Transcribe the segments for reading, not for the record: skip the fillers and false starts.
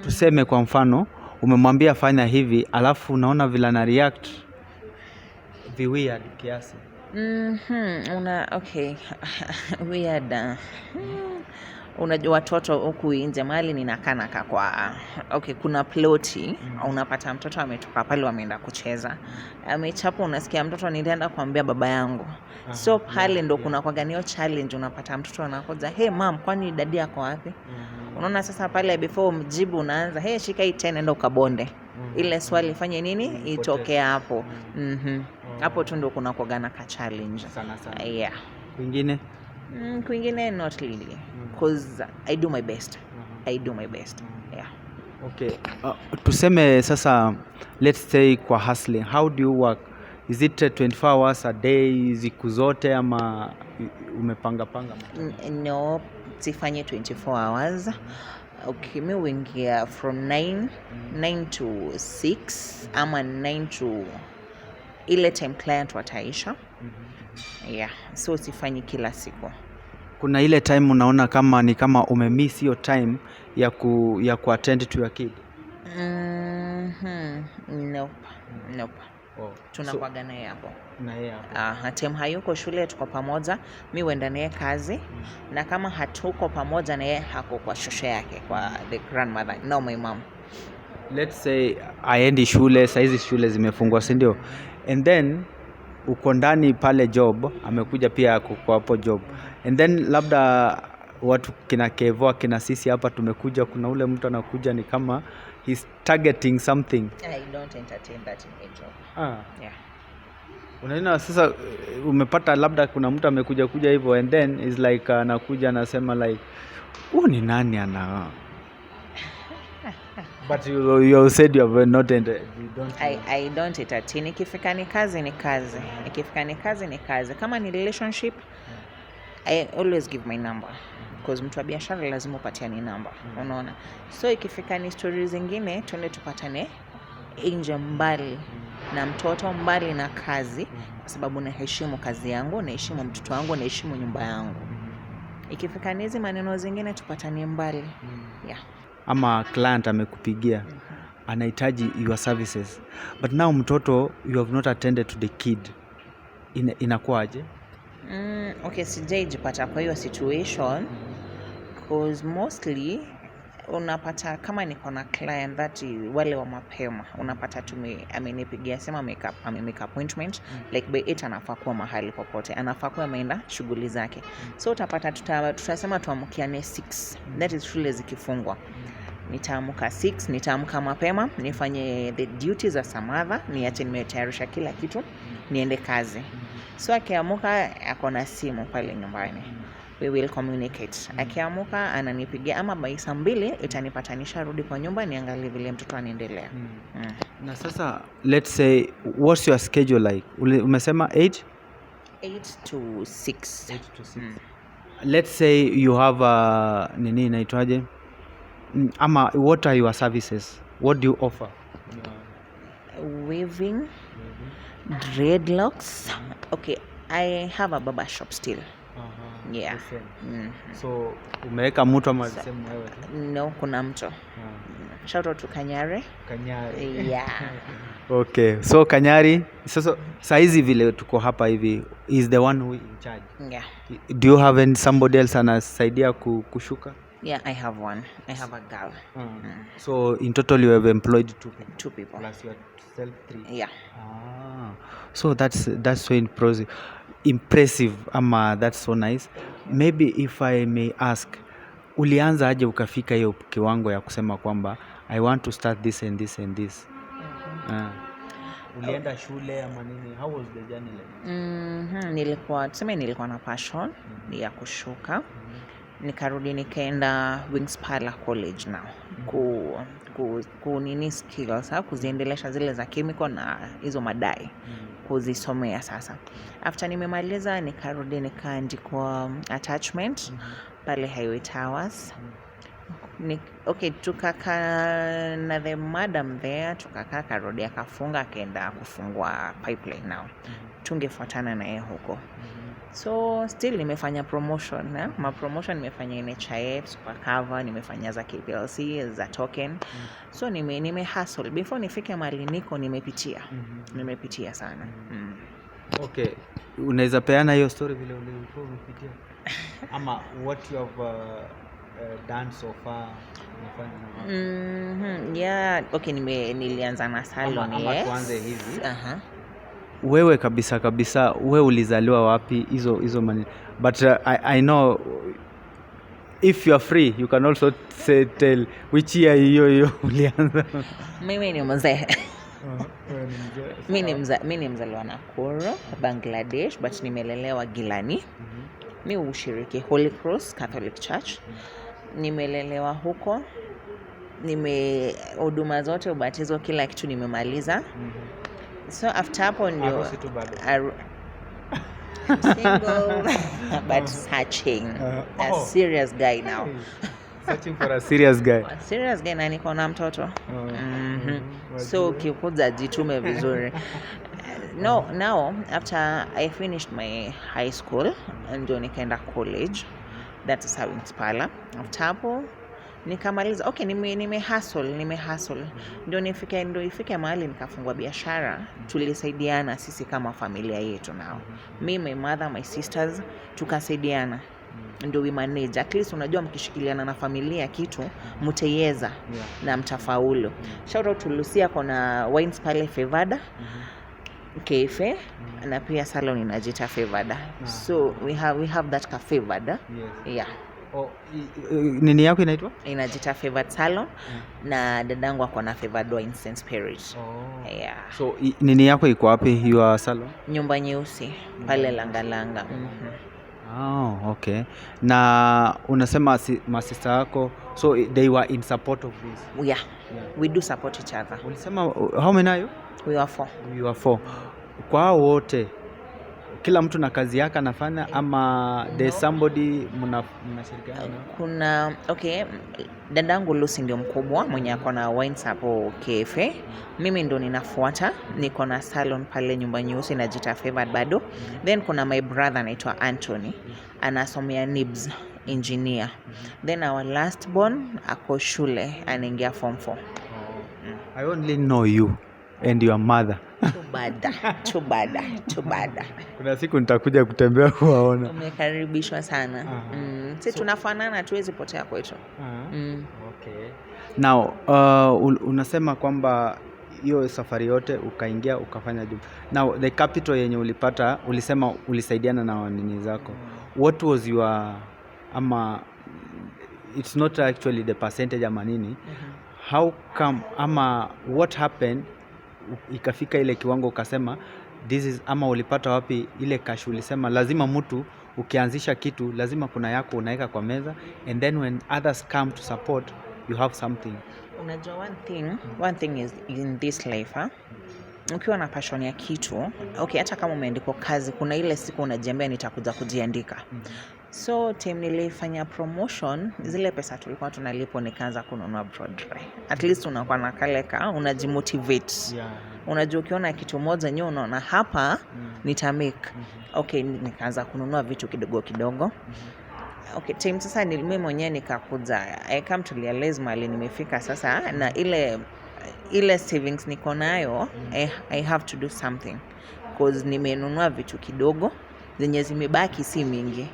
Tuseme kwa mfano umemwambia fanya hivi alafu unaona vile ana react weird kiasi. Okay. Weird. Unajua watoto huku nje mahali ninakaa kwa kuna ploti. Unapata mtoto ametoka pale wameenda kucheza. Amechapa, unasikia mtoto nilienda kuambia baba yangu. So pale ndo kuna kwa ganio challenge, unapata mtoto anakuja, "Hey mom, kwani daddy yako wapi?" Unaona sasa pale before mjibu unaanza, "Hey, shika hii 10 enda ukabonde." Ile swali fanye nini? Itoke hapo. Hapo tu ndo kuna kuagana ka challenge. Sana. Yeah. Kwingine? Kwingine not really. Because I do my best. Yeah. Okay. Tuseme sasa, let's say kwa hustling, how do you work? Is it 24 hours a day siku zote ama umepanga? No, sifanye 24 hours. Okay, mi uingia from 9 to 6 ama 9 to ile time client wataisha. Yeah, so sifanyi kila siku. Kuna ile time unaona kama umemiss hiyo time ya kuattend to your kid? Nope. Tunakuaga naye hapo. Na yeye hapo. Time hayuko shule tuko pamoja, mi huenda naye kazi, na kama hatuko pamoja na yeye hako kwa shosho yake, kwa the grandmother, no my mom. Let's say aendi shule, saizi shule zimefungwa, si ndio? And then uko ndani pale job, amekuja pia kwa hapo job. And then labda watu kina Kevo, kina sisi hapa tumekuja, kuna ule mtu anakuja ni kama he's targeting something. I don't entertain that in a job. Yeah. Unaona sasa umepata labda kuna mtu amekuja hivyo, and then is like anakuja anasema like, ni nani ana But you said you have not I don't entertain. Ikifika ni kazi ni kazi. Kama ni relationship, I always give my number. Because mtu wa biashara lazima upatiane number. Unaona? So ikifika ni stories zingine, tuende tupatane nje mbali na mtoto, mbali na kazi, kwa sababu naheshimu kazi yangu, naheshimu mtoto wangu, naheshimu nyumba yangu. Ikifika ni hizi maneno zingine tupatane mbali. Yeah. Ama client amekupigia anahitaji your services, but now mtoto you have not attended to the kid, inakuaje? Okay, sijaijipata kwa hiyo situation, because mostly unapata kama niko na client that wale wa mapema, unapata amenipigia sema make appointment like by 8 anafaa kuwa mahali popote, anafaa kuwa ameenda shughuli zake. So utapata tutasema tuamkiane 6, that is shule zikifungwa. Nitaamka 6, nitaamka mapema, nifanye the duties za samadha, niache nimetayarisha kila kitu, niende kazi. So akiamuka ako na simu pale nyumbani, we will communicate. Akiamuka ananipigia ama by saa 2 itanipatanisha rudi kwa nyumba niangalie vile mtoto anaendelea. Na sasa let's say what's your schedule like? Umesema 8 to 6. Let's say you have nini inaitwaje? Ama what are your services? What do you offer? Weaving, dreadlocks. Okay, I have a barber shop still. Yeah. So umeweka mtu ama same wewe? No, kuna mtu. Shout out to Kanyari. Yeah. Okay, so Kanyari, saizi vile tuko hapa hivi, is the one who in charge? Yeah. Do you have somebody else anasaidia kushuka? Yeah, I have one. I have a girl. So in total you have employed 2 people. Plus yourself 3. Yeah. So that's so impressive. That's so nice. Maybe if I may ask, ulianza aje ukafika hiyo kiwango ya kusema kwamba I want to start this and this and this? Ulienda shule ama nini? How was the journey like? Nilikuwa na passion ya kushuka. Nikarudi nikaenda Wings Parlor College now. Nini skills, kuziendelesha zile za chemical na hizo madai. Kuzisomea sasa. After nimemaliza nikarudi nikaandikwa attachment pale Highway Towers. Tukakaa na the madam there, tukakaa karudi akafunga akaenda kufungua pipeline now. Tungefuatana na yeye huko. So still nimefanya promotion ma promotion nimefanya NHIF, Supercover, nimefanya za KPLC, za token. So nime hustle before nifike mahali niko nimepitia sana. Okay, unaweza peana hiyo story vile ulikuwa umepitia ama what you have done so far? Yeah, okay, nilianza na salon. Ama Yes. tuanze hivi. Wewe kabisa wewe ulizaliwa wapi hizo maneno? But I know if you are free you can also tell which year hiyo ulianza. Mimi ni mzee. Mimi ni mzaliwa Nakuru, Bangladesh, but nimelelewa Gilani. Mimi ushiriki Holy Cross Catholic Church. Nimelelewa huko. Huduma zote, ubatizo, kila kitu nimemaliza. So after hapo ndio single but searching a serious guy now. Searching for a serious guy. A serious guy na niko na mtoto. So ukikuja jitume vizuri. Now after I finished my high school ndio nikaenda college. That is how it's Pala. After hapo nikamaliza. Okay, nime hustle. Ndio ifike mahali nikafungua biashara. Tulisaidiana sisi kama familia yetu nao. Me, my mother, my sisters, tukasaidiana. Ndio we manage. At least unajua mkishikiliana na familia kitu mteyeza na mtafaulu. Shout out to Lucia, kuna wines pale Fevada. Cafe na pia salon inajita Fevada. So we have that cafe Fevada. Yeah. Nini yako inaitwa? Inajita Favored Salon na dadangu ako na Favored Wines and Spirits. Yeah. So nini yako iko wapi your salon? Nyumba Nyeusi pale Langalanga. Okay. Na unasema masista yako, so they were in support of this? Yeah. We do support each other. Ulisema how many are you? We are 4. You are 4. Kwa hao wote kila mtu na kazi yake anafanya ama there's somebody mnashirikiana? Kuna dadangu Lucy ndio mkubwa mwenye ako na wines hapo cafe. Mimi ndo ninafuata, niko na salon pale Nyumba Nyeusi najita Favored bado. Then kuna my brother anaitwa Anthony, anasomea NIBS engineer. Then our last born ako shule anaingia form 4. I only know you and your mother. Too bad. Kuna siku nitakuja kutembea kuwaona. Umekaribishwa sana. Sisi tunafanana, tuwezi potea kwetu. Okay. Now, unasema kwamba hiyo safari yote ukaingia ukafanya job. Now, the capital yenye ulipata, ulisema ulisaidiana na wanini zako. What was your it's not actually the percentage ama nini. How come what happened ikafika ile kiwango ukasema this is ulipata wapi ile cash? Ulisema lazima mtu ukianzisha kitu lazima kuna yako unaweka kwa meza, and then when others come to support you have something. Unajua one thing is in this life ukiwa na passion ya kitu, hata kama umeandikwa kazi, kuna ile siku unajiambia nitakuja kujiandika. So time nilifanya promotion, zile pesa tulikuwa tunalipo nikaanza kununua broadway. At least unakuwa na kaleka, unajimotivate. Unajua ukiona kitu moja nyo unaona hapa nitamake. Nikaanza kununua vitu kidogo. Time sasa mimi mwenyewe nikakuja. I come to realize mali nimefika sasa na ile savings niko nayo, I have to do something because nimenunua vitu kidogo zenye zimebaki si mingi.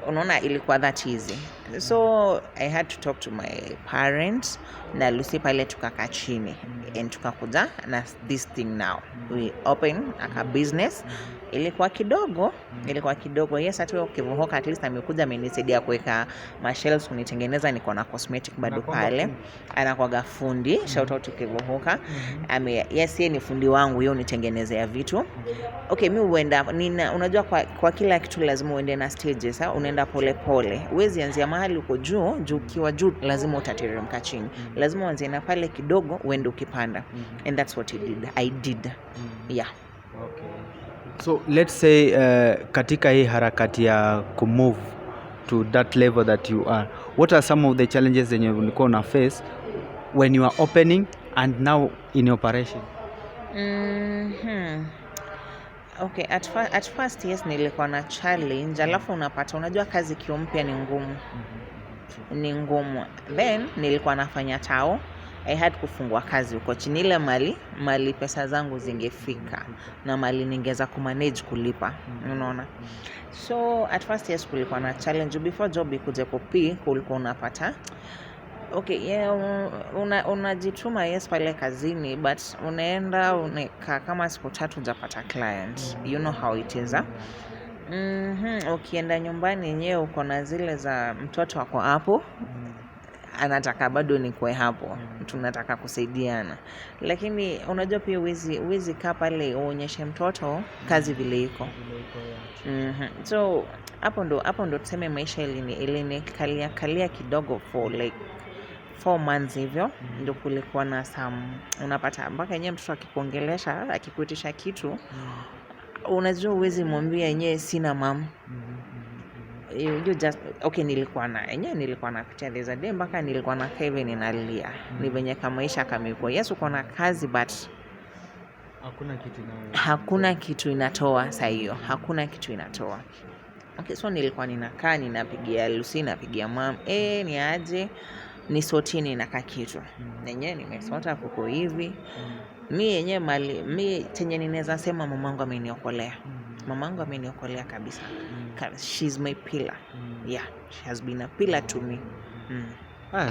Unaona ilikuwa that easy. So I had to talk to my parents na Lucy pale tukakaa chini and tukakuja na this thing now. We open a business. Ilikuwa kidogo. Yes, hata ukivuhoka at least amekuja amenisaidia kuweka shelves kunitengeneza, niko na cosmetic bado pale. Anakuaga fundi, shout out to Kivuhoka. Yes, yeye ni fundi wangu, yeye unitengenezea vitu. Mimi huenda unajua kwa kila kitu lazima uende na stages, unaenda pole. Huwezi anzia mahali uko juu ukiwa juu lazima utateremka chini. Lazima uanze na pale kidogo uende ukipanda. And that's what I did. Yeah. Okay. So let's say katika hii harakati ya kumove to that level that you are, what are some of the challenges zenye ulikuwa una face when you are opening and now in operation? Okay, at first yes, nilikuwa na challenge, alafu unapata unajua kazi ikiwa mpya ni ngumu. Ni ngumu. Then nilikuwa nafanya tao. I had kufungua kazi huko chini ile mali pesa zangu zingefika na mali ningeweza kumanage kulipa. Unaona? So at first yes, kulikuwa na challenge before job ikuje kupi, kulikuwa unapata okay, yeah, unajituma yes pale kazini, but unaenda unakaa kama siku 3 hujapata client. You know how it is. Ukienda nyumbani yenyewe uko na zile za mtoto wako hapo, anataka bado nikuwe hapo, tunataka kusaidiana, lakini unajua pia uwezi kaa pale uonyeshe mtoto kazi vile iko. So hapo ndo tuseme maisha ilinikalia kidogo for like 4 months hivyo. Ndio kulikuwa na unapata mpaka yenyewe mtoto akikuongelesha akikuitisha kitu, unajua uwezi mwambia yenyewe sina mama. You just okay, nilikuwa napitia there's a day mpaka nilikuwa na Kevin ninalia. Ni venye kama maisha kamekuwa. Yes, uko na kazi but hakuna kitu inatoa saa hiyo. Hakuna kitu inatoa. Okay, so nilikuwa ninakaa ninapigia Lucy, napigia mom, ni aje ni sotini na kitu. Yenyewe nimesota kuko hivi. Mimi yenyewe mimi chenye ninaweza sema mamangu ameniokolea. Mamangu ameniokolea kabisa. She's my pillar. Yeah, she has been a pillar to me.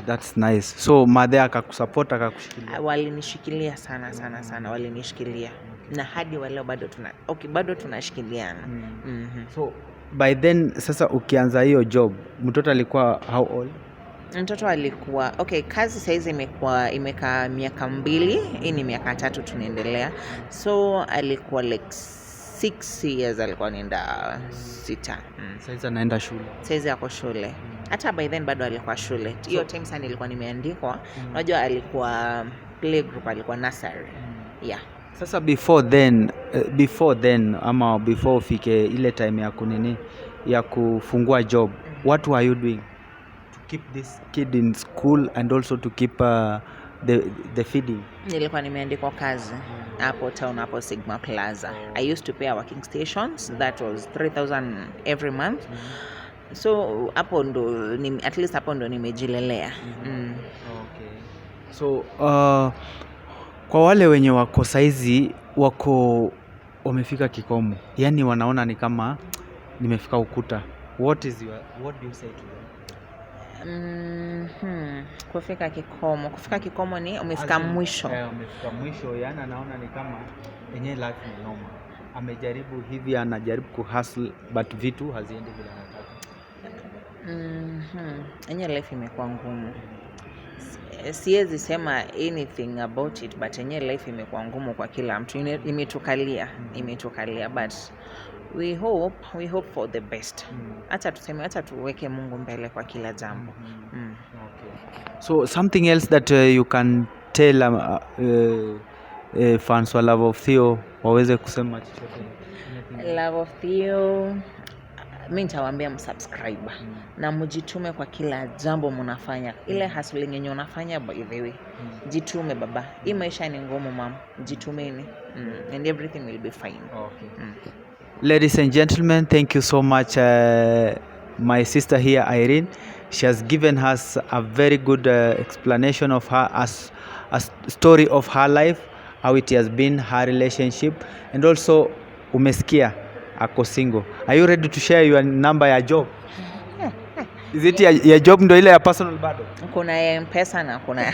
That's nice. So mother akakusupport, akakushikilia? Walinishikilia sana, walinishikilia. Na hadi wale bado tunashikiliana. So by then sasa ukianza hiyo job, mtoto alikuwa how old? Mtoto alikuwa kazi saizi imekaa miaka 2, hii ni miaka 3 tunaendelea. So alikuwa like 6 years, alikuwa anaenda 6. Saizi anaenda shule. Saizi yako shule. Hata by then bado alikuwa shule. Hiyo time sana nilikuwa nimeandikwa. Unajua alikuwa playgroup, alikuwa nursery. Yeah. Sasa before then ama before ufike ile time ya kufungua job, what were you doing to keep this kid in school and also to keep the feeding? Nilikuwa nimeandikwa kazi hapo town, hapo Sigma Plaza. I used to pay working stations, that was 3,000 every month. So hapo ndo at least hapo ndo nimejilelea. Okay. So kwa wale wenye wako saizi wamefika kikomo, yani wanaona ni kama nimefika ukuta, what do you say to them? Kufika kikomo ni umefika mwisho. Umefika mwisho, yani anaona ni kama yenyewe life ni normal. Amejaribu hivi, anajaribu kuhustle but vitu haziendi vile anataka. Yenyewe life imekuwa ngumu. Siwezi sema anything about it, but yenyewe life imekuwa ngumu kwa kila mtu. Imetukalia but we hope for the best. Acha tuweke Mungu mbele kwa kila jambo. Okay. So something else that you can tell fans wa Love of Theo waweze kusema chochote? Love of Theo, mimi nitawaambia msubscribe na mjitume kwa kila jambo mnafanya. Ile hustling yenye unafanya by the way. Jitume baba. Hii maisha ni ngumu mama. Jitumeni. And everything will be fine. Okay. Ladies and gentlemen, thank you so much, my sister here, Irene. She has given us a very good explanation of a story of her life, how it has been, her relationship, and also umesikia ako single. Are you ready to share your number ya job? Is it ya job ndo ile ya personal bado? Kuna ya M-Pesa na kuna ya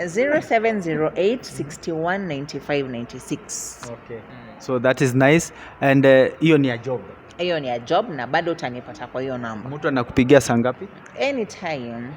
0708619596. Okay. So that is nice. And hiyo ni ya job. Hiyo ni ya job na bado utanipata kwa hiyo namba. Mtu anakupigia saa ngapi? Anytime.